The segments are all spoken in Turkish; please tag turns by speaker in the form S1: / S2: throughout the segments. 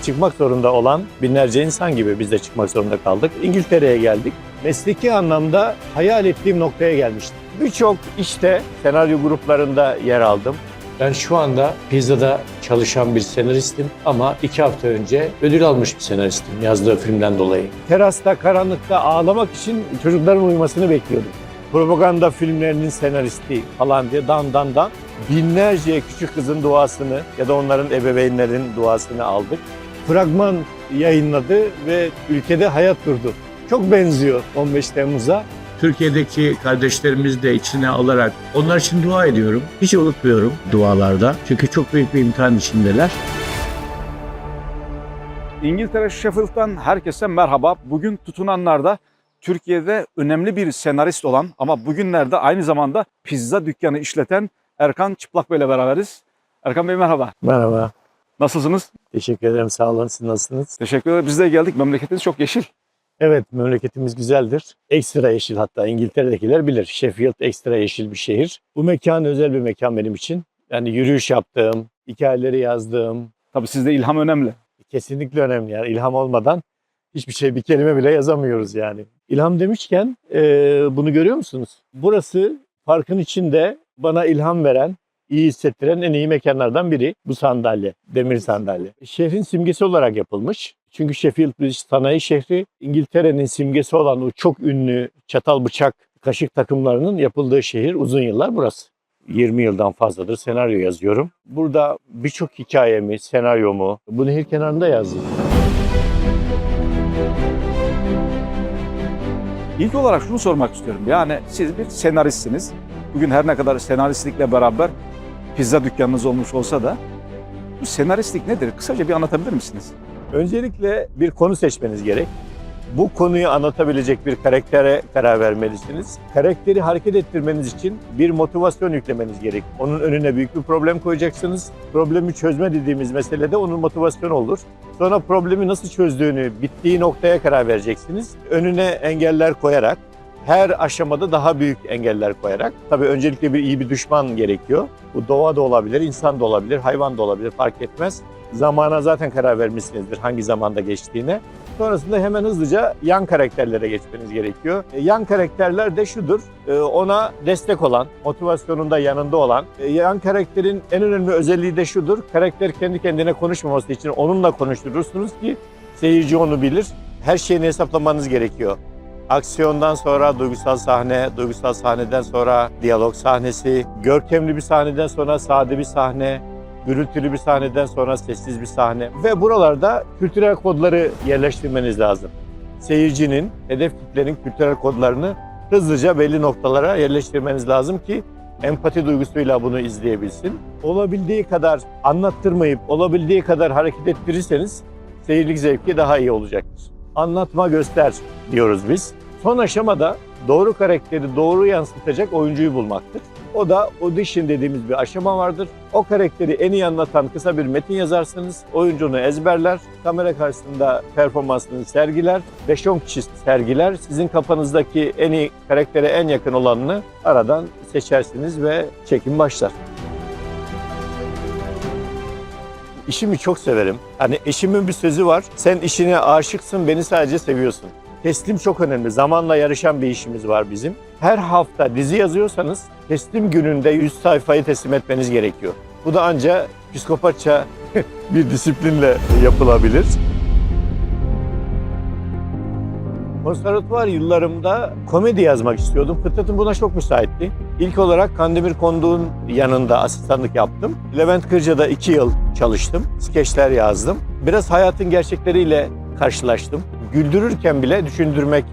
S1: çıkmak zorunda olan binlerce insan gibi biz de çıkmak zorunda kaldık. İngiltere'ye geldik. Mesleki anlamda hayal ettiğim noktaya gelmiştim. Birçok işte senaryo gruplarında yer aldım. Ben şu anda pizzada çalışan bir senaristim ama 2 hafta önce ödül almış bir senaristim yazdığı filmden dolayı. Terasta, karanlıkta ağlamak için çocukların uyumasını bekliyordum. Propaganda filmlerinin senaristi falan diye dan binlerce küçük kızın duasını ya da onların ebeveynlerin duasını aldık. Fragman yayınladı ve ülkede hayat durdu. Çok benziyor 15 Temmuz'a. Türkiye'deki kardeşlerimizi de içine alarak onlar için dua ediyorum. Hiç unutmuyorum dualarda. Çünkü çok büyük bir imtihan içindeler.
S2: İngiltere Sheffield'dan herkese merhaba. Bugün tutunanlarda Türkiye'de önemli bir senarist olan ama bugünlerde aynı zamanda pizza dükkanı işleten Erkan Çıplak Bey ile beraberiz. Erkan Bey merhaba.
S1: Merhaba.
S2: Nasılsınız?
S1: Teşekkür ederim. Sağ olun. Siz nasılsınız?
S2: Teşekkür ederim. Biz de geldik. Memleketiniz çok yeşil.
S1: Evet, memleketimiz güzeldir. Ekstra yeşil, hatta İngiltere'dekiler bilir. Sheffield ekstra yeşil bir şehir. Bu mekan özel bir mekan benim için. Yani yürüyüş yaptığım, hikayeleri yazdığım.
S2: Tabii sizde ilham önemli.
S1: Kesinlikle önemli. Yani ilham olmadan hiçbir şey, bir kelime bile yazamıyoruz yani. İlham demişken bunu görüyor musunuz? Burası parkın içinde bana ilham veren, iyi hissettiren en iyi mekanlardan biri bu sandalye, demir sandalye. Şehrin simgesi olarak yapılmış. Çünkü Sheffield bir sanayi şehri, İngiltere'nin simgesi olan o çok ünlü çatal bıçak kaşık takımlarının yapıldığı şehir uzun yıllar burası. 20 yıldan fazladır senaryo yazıyorum. Burada birçok hikayemi, senaryomu bu nehir kenarında yazdım.
S2: İlk olarak şunu sormak istiyorum. Yani siz bir senaristsiniz. Bugün her ne kadar senaristlikle beraber pizza dükkanınız olmuş olsa da bu senaristlik nedir? Kısaca bir anlatabilir misiniz?
S1: Öncelikle bir konu seçmeniz gerek. Bu konuyu anlatabilecek bir karaktere karar vermelisiniz. Karakteri hareket ettirmeniz için bir motivasyon yüklemeniz gerek. Onun önüne büyük bir problem koyacaksınız. Problemi çözme dediğimiz mesele de onun motivasyonu olur. Sonra problemi nasıl çözdüğünü, bittiği noktaya karar vereceksiniz. Önüne engeller koyarak, her aşamada daha büyük engeller koyarak. Tabii öncelikle iyi bir düşman gerekiyor. Bu doğa da olabilir, insan da olabilir, hayvan da olabilir, fark etmez. Zamana zaten karar vermişsinizdir hangi zamanda geçtiğine. Sonrasında hemen hızlıca yan karakterlere geçmeniz gerekiyor. Yan karakterler de şudur, ona destek olan, motivasyonunda yanında olan. Yan karakterin en önemli özelliği de şudur, karakter kendi kendine konuşmaması için onunla konuşturursunuz ki seyirci onu bilir. Her şeyini hesaplamanız gerekiyor. Aksiyondan sonra duygusal sahne, duygusal sahneden sonra diyalog sahnesi, görkemli bir sahneden sonra sade bir sahne, gürültülü bir sahneden sonra sessiz bir sahne ve buralarda kültürel kodları yerleştirmeniz lazım. Seyircinin, hedef kitlenin kültürel kodlarını hızlıca belli noktalara yerleştirmeniz lazım ki empati duygusuyla bunu izleyebilsin. Olabildiği kadar anlattırmayıp olabildiği kadar hareket ettirirseniz seyirlik zevki daha iyi olacaktır. Anlatma göster diyoruz biz. Son aşamada doğru karakteri doğru yansıtacak oyuncuyu bulmaktır. O da audition dediğimiz bir aşama vardır. O karakteri en iyi anlatan kısa bir metin yazarsınız. Oyuncunu ezberler, kamera karşısında performansını sergiler, 5-10 kişi sergiler. Sizin kafanızdaki en iyi karaktere en yakın olanını aradan seçersiniz ve çekim başlar. İşimi çok severim. Hani eşimin bir sözü var. Sen işine aşıksın, beni sadece seviyorsun. Teslim çok önemli. Zamanla yarışan bir işimiz var bizim. Her hafta dizi yazıyorsanız teslim gününde 100 sayfayı teslim etmeniz gerekiyor. Bu da ancak psikopatça bir disiplinle yapılabilir. Konservatuvar yıllarımda komedi yazmak istiyordum. Fıtratım buna çok müsaitti. İlk olarak Kandemir Konduk'un yanında asistanlık yaptım. Levent Kırca'da 2 yıl çalıştım. Skeçler yazdım. Biraz hayatın gerçekleriyle karşılaştım. Güldürürken bile düşündürmek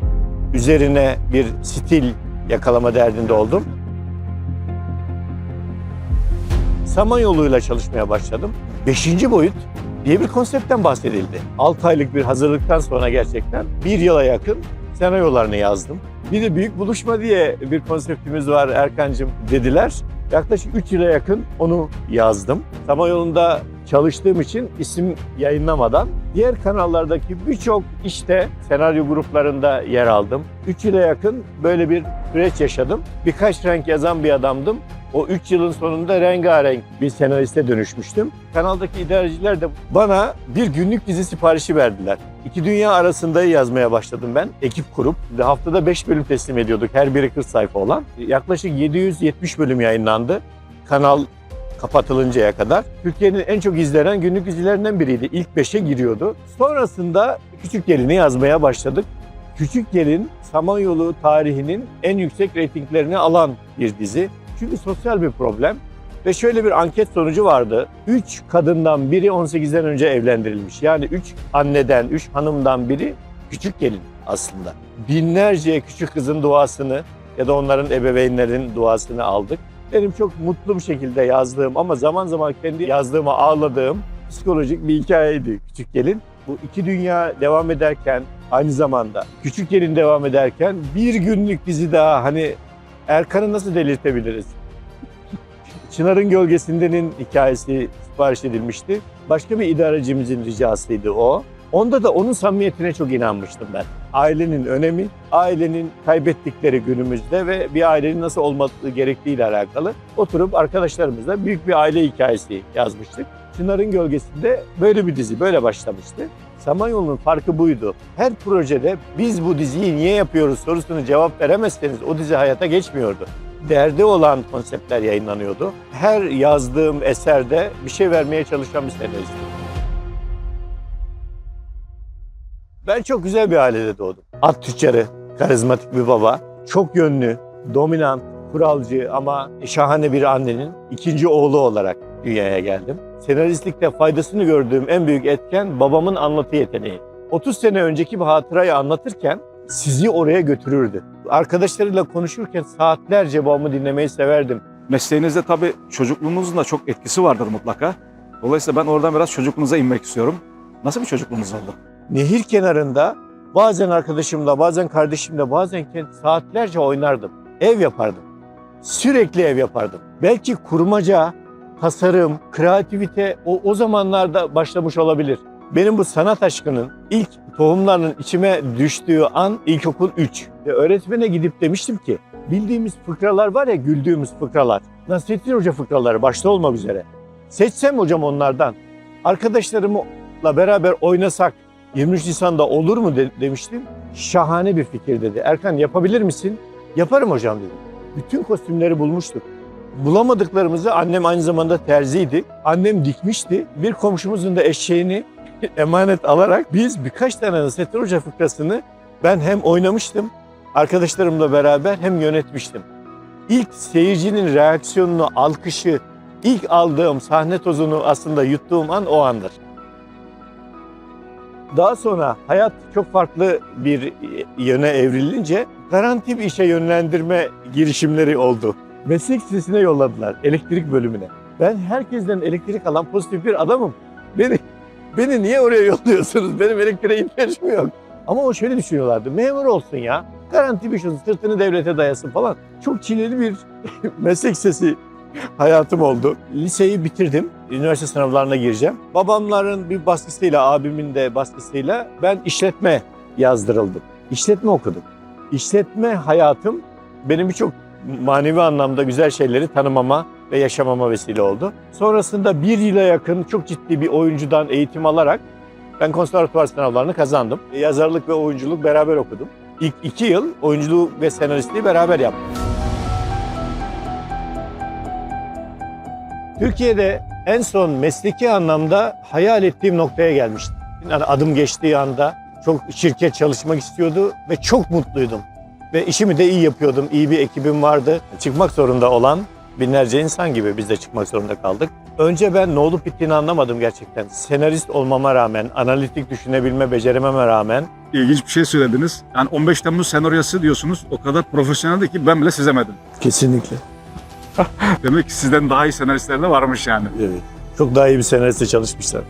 S1: üzerine bir stil yakalama derdinde oldum. Samanyolu'yla çalışmaya başladım. 5. boyut diye bir konseptten bahsedildi. 6 aylık bir hazırlıktan sonra gerçekten 1 yıla yakın senaryolarını yazdım. Bir de büyük buluşma diye bir konseptimiz var Erkancığım dediler. Yaklaşık 3 yıla yakın onu yazdım. Samanyolu'nda çalıştığım için isim yayınlamadan diğer kanallardaki birçok işte senaryo gruplarında yer aldım. 3 yıla yakın böyle bir süreç yaşadım. Birkaç renk yazan bir adamdım. O 3 yılın sonunda rengarenk bir senariste dönüşmüştüm. Kanaldaki idareciler de bana bir günlük dizi siparişi verdiler. İki dünya arasında yazmaya başladım ben. Ekip kurup haftada 5 bölüm teslim ediyorduk. Her biri 40 sayfa olan. Yaklaşık 770 bölüm yayınlandı. Kanal kapatılıncaya kadar. Türkiye'nin en çok izlenen günlük dizilerinden biriydi. İlk 5'e giriyordu. Sonrasında Küçük Gelin'i yazmaya başladık. Küçük Gelin, Samanyolu tarihinin en yüksek reytinglerini alan bir dizi. Çünkü sosyal bir problem. Ve şöyle bir anket sonucu vardı. 3 kadından biri 18'den önce evlendirilmiş. Yani 3 anneden, 3 hanımdan biri küçük gelin aslında. Binlerce küçük kızın duasını ya da onların ebeveynlerin duasını aldık. Benim çok mutlu bir şekilde yazdığım ama zaman zaman kendi yazdığıma ağladığım psikolojik bir hikayeydi Küçük Gelin. Bu iki dünya devam ederken aynı zamanda Küçük Gelin devam ederken bir günlük dizi daha hani Erkan'ı nasıl delirtebiliriz? Çınar'ın Gölgesinden'in hikayesi sipariş edilmişti. Başka bir idarecimizin ricasıydı o. Onda da onun samimiyetine çok inanmıştım ben. Ailenin önemi, ailenin kaybettikleri günümüzde ve bir ailenin nasıl olması gerektiğiyle alakalı oturup arkadaşlarımızla büyük bir aile hikayesi yazmıştık. Çınar'ın Gölgesi'nde böyle bir dizi, böyle başlamıştı. Samanyolu'nun farkı buydu. Her projede biz bu diziyi niye yapıyoruz sorusuna cevap veremezseniz o dizi hayata geçmiyordu. Derdi olan konseptler yayınlanıyordu. Her yazdığım eserde bir şey vermeye çalışan bir senaristim. Ben çok güzel bir ailede doğdum. At tüccarı, karizmatik bir baba, çok yönlü, dominant, kuralcı ama şahane bir annenin ikinci oğlu olarak dünyaya geldim. Senaristlikte faydasını gördüğüm en büyük etken babamın anlatı yeteneği. 30 sene önceki bir hatırayı anlatırken sizi oraya götürürdü. Arkadaşlarıyla konuşurken saatlerce babamı dinlemeyi severdim.
S2: Mesleğinizde tabii çocukluğunuzun da çok etkisi vardır mutlaka. Dolayısıyla ben oradan biraz çocukluğunuza inmek istiyorum. Nasıl bir çocukluğunuz oldu?
S1: Nehir kenarında bazen arkadaşımla, bazen kardeşimle, bazen saatlerce oynardım. Ev yapardım. Sürekli ev yapardım. Belki kurmaca, tasarım, kreativite o zamanlarda başlamış olabilir. Benim bu sanat aşkının ilk tohumlarının içime düştüğü an ilkokul 3. Ve öğretmene gidip demiştim ki bildiğimiz fıkralar var ya, güldüğümüz fıkralar. Nasrettin Hoca fıkraları başta olmak üzere. Seçsem hocam onlardan. Arkadaşlarımla beraber oynasak 23 Nisan'da olur mu demiştim. Şahane bir fikir dedi. Erkan yapabilir misin? Yaparım hocam dedim. Bütün kostümleri bulmuştuk. Bulamadıklarımızı annem aynı zamanda terziydi. Annem dikmişti. Bir komşumuzun da eşeğini emanet alarak biz birkaç tane Nasrettin Hoca fıkrasını ben hem oynamıştım arkadaşlarımla beraber hem yönetmiştim. İlk seyircinin reaksiyonunu, alkışı, ilk aldığım sahne tozunu aslında yuttuğum an o andır. Daha sonra hayat çok farklı bir yöne evrilince garanti bir işe yönlendirme girişimleri oldu. Meslek lisesine yolladılar, elektrik bölümüne. Ben herkesten elektrik alan pozitif bir adamım. Beni niye oraya yolluyorsunuz? Benim elektriğe ihtiyacım yok. Ama o şöyle düşünüyorlardı, memur olsun ya, garanti bir şey olsun, sırtını devlete dayasın falan. Çok çileli bir meslek lisesi hayatım oldu. Liseyi bitirdim. Üniversite sınavlarına gireceğim. Babamların bir baskısıyla, abimin de baskısıyla ben işletme yazdırıldım. İşletme okudum. İşletme hayatım benim birçok manevi anlamda güzel şeyleri tanımama ve yaşamama vesile oldu. Sonrasında bir yıla yakın çok ciddi bir oyuncudan eğitim alarak ben konservatuvar sınavlarını kazandım. Yazarlık ve oyunculuk beraber okudum. İlk 2 yıl oyunculuğu ve senaristliği beraber yaptım. Türkiye'de en son mesleki anlamda hayal ettiğim noktaya gelmiştim. Yani adım geçtiği anda çok şirket çalışmak istiyordu ve çok mutluydum. Ve işimi de iyi yapıyordum. İyi bir ekibim vardı. Çıkmak zorunda olan binlerce insan gibi biz de çıkmak zorunda kaldık. Önce ben ne olup bittiğini anlamadım gerçekten. Senarist olmama rağmen, analitik düşünebilme becerememe rağmen.
S2: İlginç bir şey söylediniz. Yani 15 Temmuz senaryosu diyorsunuz. O kadar profesyoneldi ki ben bile sezemedim.
S1: Kesinlikle.
S2: Demek ki sizden daha iyi senaristler de varmış yani.
S1: Evet. Çok daha iyi bir senariste çalışmışlar.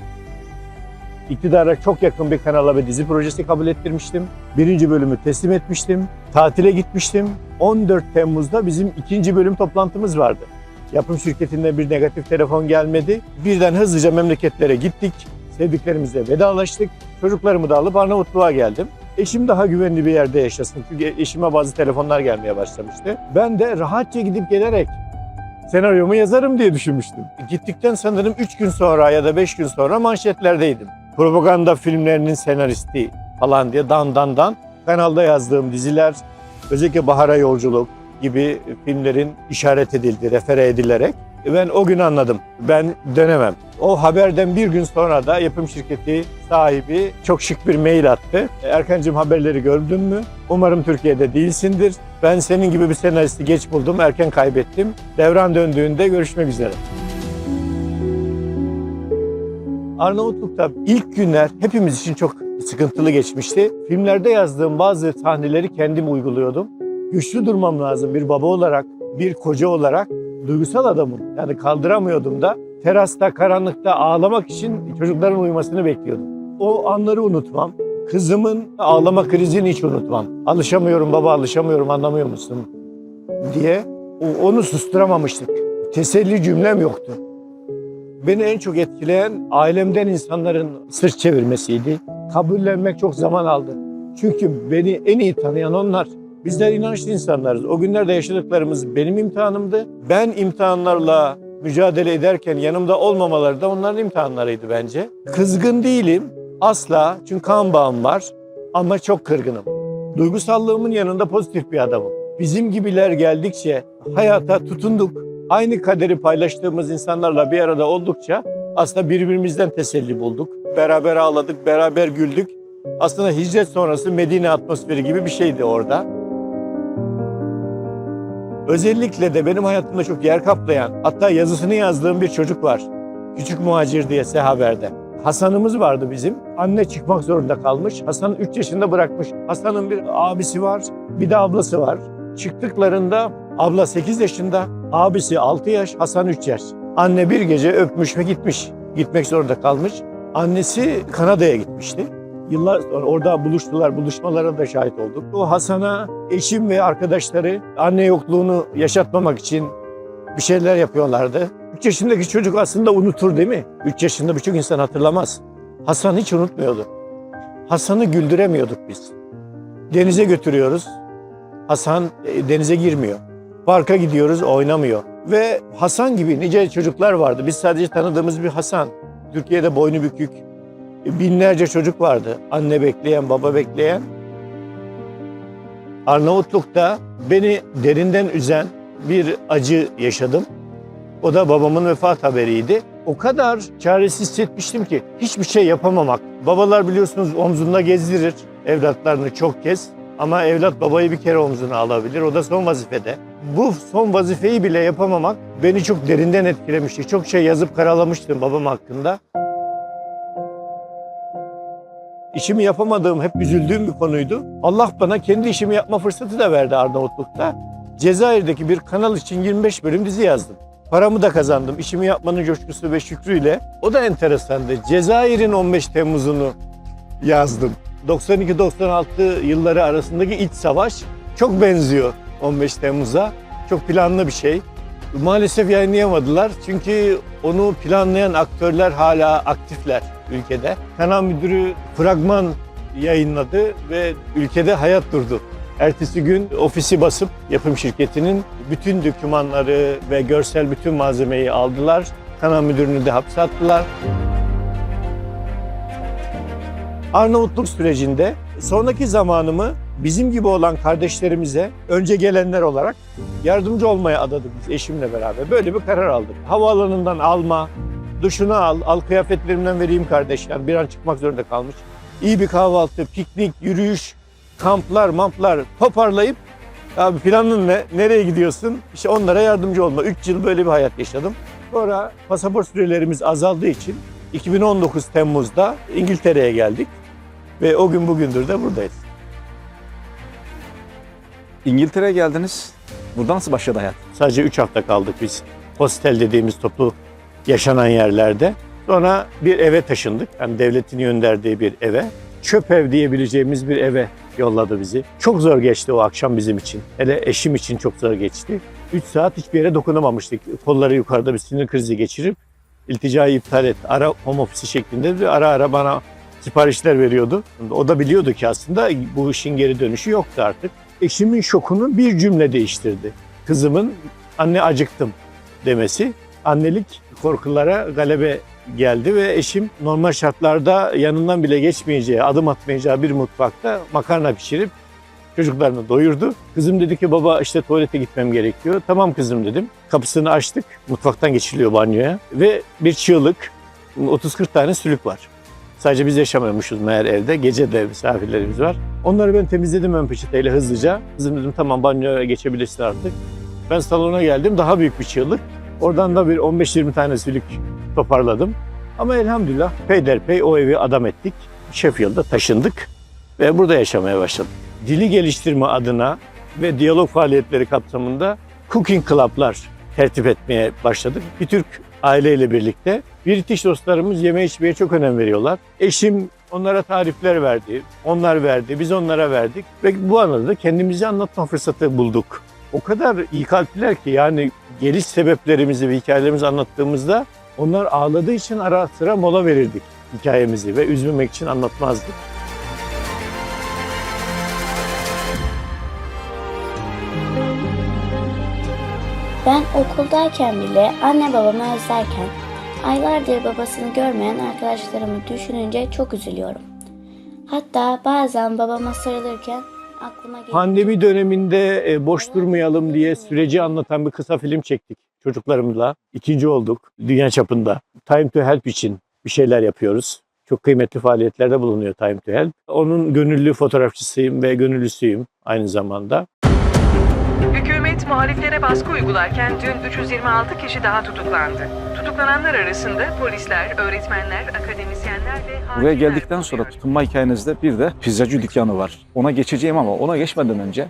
S1: İktidara çok yakın bir kanala ve dizi projesi kabul ettirmiştim. 1. bölümü teslim etmiştim. Tatile gitmiştim. 14 Temmuz'da bizim 2. bölüm toplantımız vardı. Yapım şirketinden bir negatif telefon gelmedi. Birden hızlıca memleketlere gittik. Sevdiklerimizle vedalaştık. Çocuklarımı da alıp Arnavutluğa geldim. Eşim daha güvenli bir yerde yaşasın. Çünkü eşime bazı telefonlar gelmeye başlamıştı. Ben de rahatça gidip gelerek senaryomu yazarım diye düşünmüştüm. Gittikten sanırım 3 gün sonra ya da 5 gün sonra manşetlerdeydim. Propaganda filmlerinin senaristi falan diye dan. Kanalda yazdığım diziler, özellikle Bahar'a Yolculuk gibi filmlerin işaret edildi, refere edilerek. Ben o gün anladım. Ben dönemem. O haberden bir gün sonra da yapım şirketi sahibi çok şık bir mail attı. Erkancığım, haberleri gördün mü? Umarım Türkiye'de değilsindir. Ben senin gibi bir senaristi geç buldum, erken kaybettim. Devran döndüğünde görüşmek üzere. Arnavutluk'ta ilk günler hepimiz için çok sıkıntılı geçmişti. Filmlerde yazdığım bazı sahneleri kendim uyguluyordum. Güçlü durmam lazım bir baba olarak, bir koca olarak. Duygusal adamım. Yani kaldıramıyordum da. Terasta, karanlıkta ağlamak için çocukların uyumasını bekliyordum. O anları unutmam. Kızımın ağlama krizini hiç unutmam. Alışamıyorum baba, alışamıyorum, anlamıyor musun diye. Onu susturamamıştık. Teselli cümlem yoktu. Beni en çok etkileyen ailemden insanların sırt çevirmesiydi. Kabullenmek çok zaman aldı. Çünkü beni en iyi tanıyan onlar. Bizler inançlı insanlarız. O günlerde yaşadıklarımız benim imtihanımdı. Ben imtihanlarla mücadele ederken yanımda olmamaları da onların imtihanlarıydı bence. Kızgın değilim asla, çünkü kan bağım var, ama çok kırgınım. Duygusallığımın yanında pozitif bir adamım. Bizim gibiler geldikçe hayata tutunduk. Aynı kaderi paylaştığımız insanlarla bir arada oldukça aslında birbirimizden teselli bulduk. Beraber ağladık, beraber güldük. Aslında hicret sonrası Medine atmosferi gibi bir şeydi orada. Özellikle de benim hayatımda çok yer kaplayan, hatta yazısını yazdığım bir çocuk var. Küçük Muhacir diye Sehaber'de. Hasan'ımız vardı bizim. Anne çıkmak zorunda kalmış. Hasan 3 yaşında bırakmış. Hasan'ın bir abisi var, bir de ablası var. Çıktıklarında abla 8 yaşında, abisi 6 yaş, Hasan 3 yaş. Anne bir gece öpmüş ve gitmiş. Gitmek zorunda kalmış. Annesi Kanada'ya gitmişti. Yıllar sonra orada buluştular, buluşmalara da şahit olduk. O Hasan'a eşim ve arkadaşları anne yokluğunu yaşatmamak için bir şeyler yapıyorlardı. 3 yaşındaki çocuk aslında unutur değil mi? 3 yaşında birçok insan hatırlamaz. Hasan hiç unutmuyordu. Hasan'ı güldüremiyorduk biz. Denize götürüyoruz. Hasan denize girmiyor. Parka gidiyoruz, oynamıyor. Ve Hasan gibi nice çocuklar vardı. Biz sadece tanıdığımız bir Hasan. Türkiye'de boynu bükük binlerce çocuk vardı. Anne bekleyen, baba bekleyen. Arnavutluk'ta beni derinden üzen bir acı yaşadım. O da babamın vefat haberiydi. O kadar çaresiz hissetmiştim ki hiçbir şey yapamamak. Babalar biliyorsunuz omzunda gezdirir evlatlarını çok kez. Ama evlat babayı bir kere omzuna alabilir. O da son vazifede. Bu son vazifeyi bile yapamamak beni çok derinden etkilemişti. Çok şey yazıp karalamıştım babam hakkında. İşimi yapamadığım, hep üzüldüğüm bir konuydu. Allah bana kendi işimi yapma fırsatı da verdi Arnavutluk'ta. Cezayir'deki bir kanal için 25 bölüm dizi yazdım. Paramı da kazandım. İşimi yapmanın coşkusu ve şükrüyle. O da enteresandı. Cezayir'in 15 Temmuz'unu yazdım. 92-96 yılları arasındaki iç savaş çok benziyor 15 Temmuz'a. Çok planlı bir şey. Maalesef yayınlayamadılar çünkü onu planlayan aktörler hala aktifler ülkede. Kanal müdürü fragman yayınladı ve ülkede hayat durdu. Ertesi gün ofisi basıp yapım şirketinin bütün dokümanları ve görsel bütün malzemeyi aldılar. Kanal müdürünü de hapse attılar. Arnavutluk sürecinde sonraki zamanımı bizim gibi olan kardeşlerimize önce gelenler olarak yardımcı olmaya adadık biz eşimle beraber. Böyle bir karar aldık. Havaalanından alma, duşunu al kıyafetlerimden vereyim kardeşler. Bir an çıkmak zorunda kalmış. İyi bir kahvaltı, piknik, yürüyüş, kamplar toparlayıp abi planın ne? Nereye gidiyorsun? İşte onlara yardımcı olma. 3 yıl böyle bir hayat yaşadım. Sonra pasaport sürelerimiz azaldığı için 2019 Temmuz'da İngiltere'ye geldik. Ve o gün bugündür de buradayız.
S2: İngiltere'ye geldiniz. Burada nasıl başladı hayat?
S1: Sadece 3 hafta kaldık biz. Hostel dediğimiz toplu yaşanan yerlerde. Sonra bir eve taşındık. Yani devletin gönderdiği bir eve. Çöp ev diyebileceğimiz bir eve yolladı bizi. Çok zor geçti o akşam bizim için. Hele eşim için çok zor geçti. 3 saat hiçbir yere dokunamamıştık. Kolları yukarıda bir sinir krizi geçirip ilticayı iptal et. Ara home office şeklinde bir ara bana siparişler veriyordu. O da biliyordu ki aslında bu işin geri dönüşü yoktu artık. Eşimin şokunu bir cümle değiştirdi. Kızımın anne acıktım demesi. Annelik korkulara galebe geldi ve eşim normal şartlarda yanından bile geçmeyeceği, adım atmayacağı bir mutfakta makarna pişirip çocuklarını doyurdu. Kızım dedi ki baba işte tuvalete gitmem gerekiyor. Tamam kızım dedim. Kapısını açtık. Mutfaktan geçiliyor banyoya. Ve bir çığlık. 30-40 tane sülük var. Sadece biz yaşamıyormuşuz meğer evde. Gece de misafirlerimiz var. Onları ben temizledim ön peçeteyle hızlıca. Kızım dedim tamam banyoya geçebilirsin artık. Ben salona geldim. Daha büyük bir çığlık. Oradan da bir 15-20 tane sülük toparladım. Ama elhamdülillah peyderpey o evi adam ettik. Sheffield'a taşındık ve burada yaşamaya başladık. Dili geliştirme adına ve diyalog faaliyetleri kapsamında cooking club'lar tertip etmeye başladık. Bir Türk aileyle birlikte. British dostlarımız yeme içmeye çok önem veriyorlar. Eşim onlara tarifler verdi, onlar verdi, biz onlara verdik ve bu anlamda kendimizi anlatma fırsatı bulduk. O kadar iyi kalpliler ki yani geliş sebeplerimizi ve hikayelerimizi anlattığımızda onlar ağladığı için ara sıra mola verirdik hikayemizi ve üzmemek için anlatmazdık.
S3: Ben okuldayken bile anne babamı özlerken aylardır babasını görmeyen arkadaşlarımı düşününce çok üzülüyorum. Hatta bazen babama sarılırken aklıma geliyor.
S1: Pandemi döneminde boş durmayalım diye süreci anlatan bir kısa film çektik çocuklarımla. İkinci olduk dünya çapında. Time to Help için bir şeyler yapıyoruz. Çok kıymetli faaliyetlerde bulunuyor Time to Help. Onun gönüllü fotoğrafçısıyım ve gönüllüsüyüm aynı zamanda.
S4: Hükümet muhaliflere baskı uygularken dün 326 kişi daha tutuklandı. Tutuklananlar arasında polisler, öğretmenler, akademisyenler ve...
S2: Buraya geldikten sonra tutunma hikayenizde bir de pizzacı dükkanı var. Ona geçeceğim ama ona geçmeden önce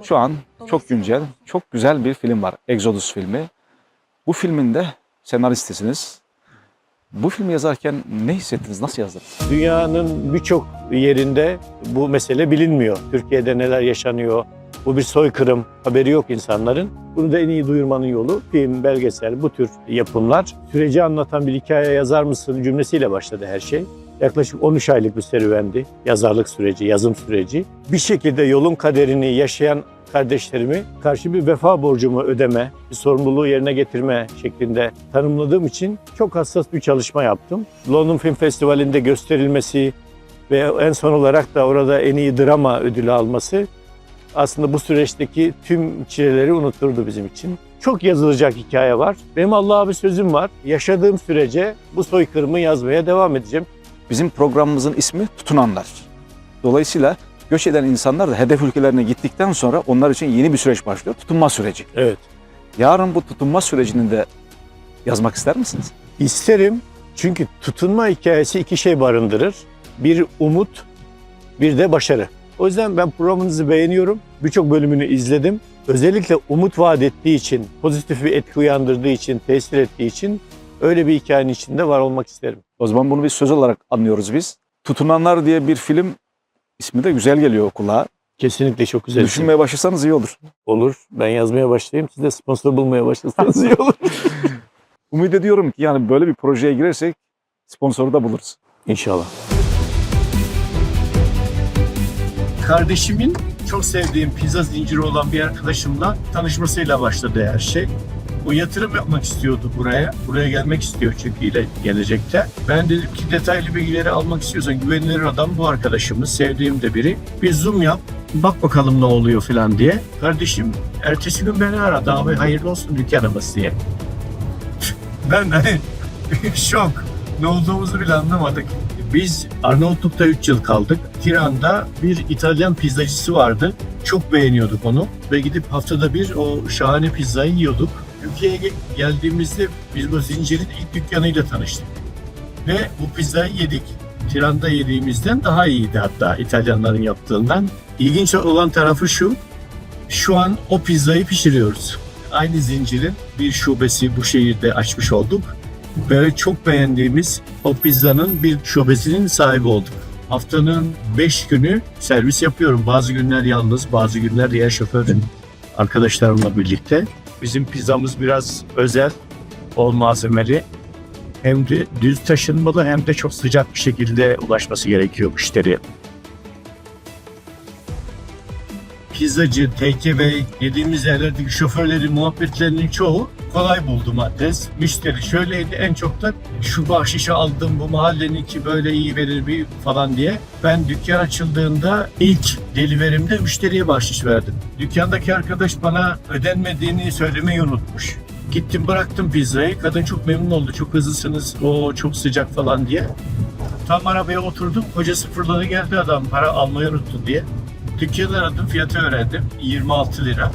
S2: şu an çok güncel, çok güzel bir film var. Exodus filmi. Bu filmin de senaristisiniz. Bu filmi yazarken ne hissettiniz, nasıl yazdınız?
S1: Dünyanın birçok yerinde bu mesele bilinmiyor. Türkiye'de neler yaşanıyor? Bu bir soykırım, haberi yok insanların. Bunu da en iyi duyurmanın yolu film, belgesel, bu tür yapımlar. Süreci anlatan bir hikaye yazar mısın cümlesiyle başladı her şey. Yaklaşık 13 aylık bir serüvendi. Yazarlık süreci, yazım süreci. Bir şekilde yolun kaderini yaşayan kardeşlerimi karşı bir vefa borcumu ödeme, bir sorumluluğu yerine getirme şeklinde tanımladığım için çok hassas bir çalışma yaptım. London Film Festivali'nde gösterilmesi ve en son olarak da orada en iyi drama ödülü alması aslında bu süreçteki tüm çileleri unutturdu bizim için. Çok yazılacak hikaye var. Benim Allah'a bir sözüm var. Yaşadığım sürece bu soykırımı yazmaya devam edeceğim.
S2: Bizim programımızın ismi Tutunanlar. Dolayısıyla göç eden insanlar da hedef ülkelerine gittikten sonra onlar için yeni bir süreç başlıyor. Tutunma süreci.
S1: Evet.
S2: Yarın bu tutunma sürecini de yazmak ister misiniz?
S1: İsterim. Çünkü tutunma hikayesi iki şey barındırır. Bir umut, bir de başarı. O yüzden ben programınızı beğeniyorum. Birçok bölümünü izledim. Özellikle umut vaat ettiği için, pozitif bir etki uyandırdığı için, tesir ettiği için öyle bir hikayenin içinde var olmak isterim.
S2: O zaman bunu bir söz olarak anlıyoruz biz. Tutunanlar diye bir film ismi de güzel geliyor kulağa.
S1: Kesinlikle çok güzel.
S2: Düşünmeye başlasanız iyi olur.
S1: Olur. Ben yazmaya başlayayım. Siz de sponsor bulmaya başlasanız iyi olur.
S2: Umut ediyorum ki yani böyle bir projeye girersek sponsoru da buluruz.
S1: İnşallah. Kardeşimin çok sevdiğim pizza zinciri olan bir arkadaşımla tanışmasıyla başladı her şey. O yatırım yapmak istiyordu buraya. Buraya gelmek istiyor çünkü gelecekte. Ben dedim ki detaylı bilgileri almak istiyorsan güvenilir adam bu arkadaşımız. Sevdiğim de biri. Bir zoom yap. Bak bakalım ne oluyor falan diye. Kardeşim ertesi gün beni aradı. Abi hayırlı olsun dükkanımız diye. Ben hani şok. Ne olduğumuzu bile anlamadık. Biz Arnavutluk'ta 3 yıl kaldık. Tiran'da bir İtalyan pizzacısı vardı. Çok beğeniyorduk onu ve gidip haftada bir o şahane pizzayı yiyorduk. Ülkeye geldiğimizde biz bu zincirin ilk dükkanıyla tanıştık. Ve bu pizzayı yedik. Tiran'da yediğimizden daha iyiydi hatta İtalyanların yaptığından. İlginç olan tarafı şu an o pizzayı pişiriyoruz. Aynı zincirin bir şubesi bu şehirde açmış olduk. Böyle çok beğendiğimiz o pizzanın bir şubesinin sahibi olduk. Haftanın 5 günü servis yapıyorum. Bazı günler yalnız, bazı günler diğer şoförüm arkadaşlarımla birlikte. Bizim pizzamız biraz özel, bol malzemeli. Hem de düz taşınmalı hem de çok sıcak bir şekilde ulaşması gerekiyor müşteriye. Pizzacı, take-away, yediğimiz yerlerdeki şoförlerin muhabbetlerinin çoğu kolay buldum adres. Müşteri şöyleydi, en çok da şu bahşişi aldım, bu mahalleninki böyle iyi verir bir falan diye. Ben dükkan açıldığında ilk deliverimde müşteriye bahşiş verdim. Dükkandaki arkadaş bana ödenmediğini söylemeyi unutmuş. Gittim bıraktım pizzayı. Kadın çok memnun oldu. Çok hızlısınız. O çok sıcak falan diye. Tam arabaya oturdum. Hocası fırladı geldi adam. Para almayı unuttun diye. Dükkanı aradım. Fiyatı öğrendim. 26 lira.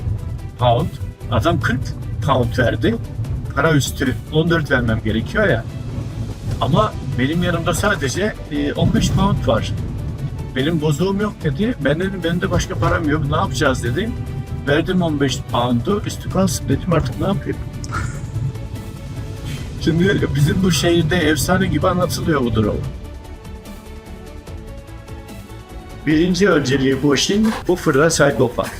S1: Pound. Adam 40 pound verdi. Para üstü 14 vermem gerekiyor ya. Ama benim yanımda sadece 15 pound var. Benim bozuğum yok dedi. Ben dedim benim de başka param yok. Ne yapacağız dedim. Verdim 15 pound'u. Üstü kalsın dedim, artık ne yapayım? Şimdi bizim bu şehirde efsane gibi anlatılıyor bu durum. Birinci önceliği bu işin, bu fırına sahip olmak.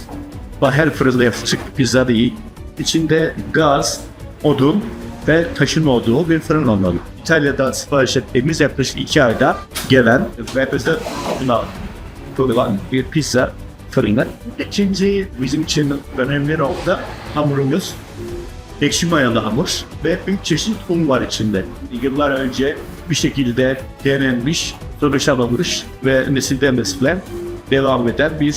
S1: Her fırında yapacak pizza değil. İçinde gaz, odun ve taşın olduğu bir fırın olmalı. İtalya'dan sipariş ettiğimiz yaklaşık 2 ayda gelen ve bize kurulan bir pizza fırını. İkinci bizim için önemli nokta hamurumuz. Ekşi mayalı hamur ve 3 çeşit un var içinde. Yıllar önce bir şekilde denenmiş, sonuçlanmış ve nesilden nesile devam eden bir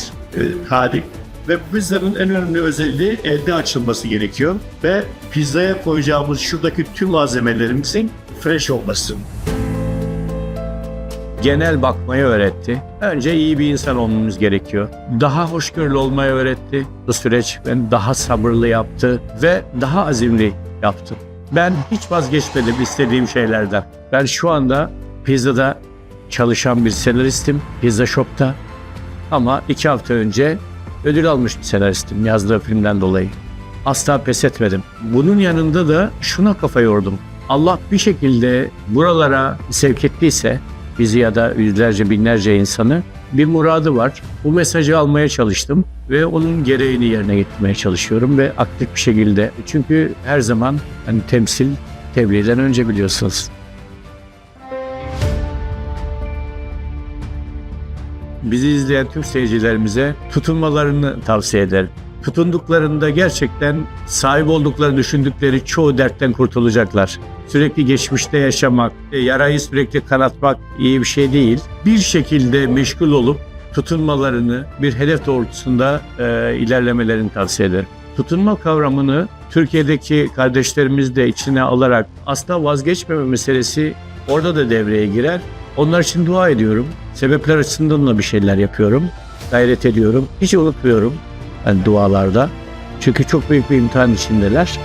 S1: tarih. Ve pizzanın en önemli özelliği elde açılması gerekiyor ve pizzaya koyacağımız şuradaki tüm malzemelerimizin fresh olması. Genel bakmayı öğretti. Önce iyi bir insan olmamız gerekiyor. Daha hoşgörülü olmayı öğretti. Bu süreç beni daha sabırlı yaptı ve daha azimli yaptı. Ben hiç vazgeçmedim istediğim şeylerden. Ben şu anda pizzada çalışan bir senaristim, Pizza Shop'ta. Ama 2 hafta önce ödül almış bir senaristim yazdığı filmden dolayı. Asla pes etmedim. Bunun yanında da şuna kafa yordum. Allah bir şekilde buralara sevk ettiyse bizi ya da yüzlerce binlerce insanı, bir muradı var. Bu mesajı almaya çalıştım ve onun gereğini yerine getirmeye çalışıyorum ve aktif bir şekilde. Çünkü her zaman hani temsil tebliğden önce biliyorsunuz. Bizi izleyen tüm seyircilerimize tutunmalarını tavsiye ederim. Tutunduklarında gerçekten sahip olduklarını düşündükleri çoğu dertten kurtulacaklar. Sürekli geçmişte yaşamak, yarayı sürekli kanatmak iyi bir şey değil. Bir şekilde meşgul olup tutunmalarını bir hedef doğrultusunda ilerlemelerini tavsiye ederim. Tutunma kavramını Türkiye'deki kardeşlerimiz de içine alarak asla vazgeçmeme meselesi orada da devreye girer. Onlar için dua ediyorum. Sebepler açısından da bir şeyler yapıyorum. Gayret ediyorum. Hiç unutmuyorum dualarda. Çünkü çok büyük bir imtihan içindeler.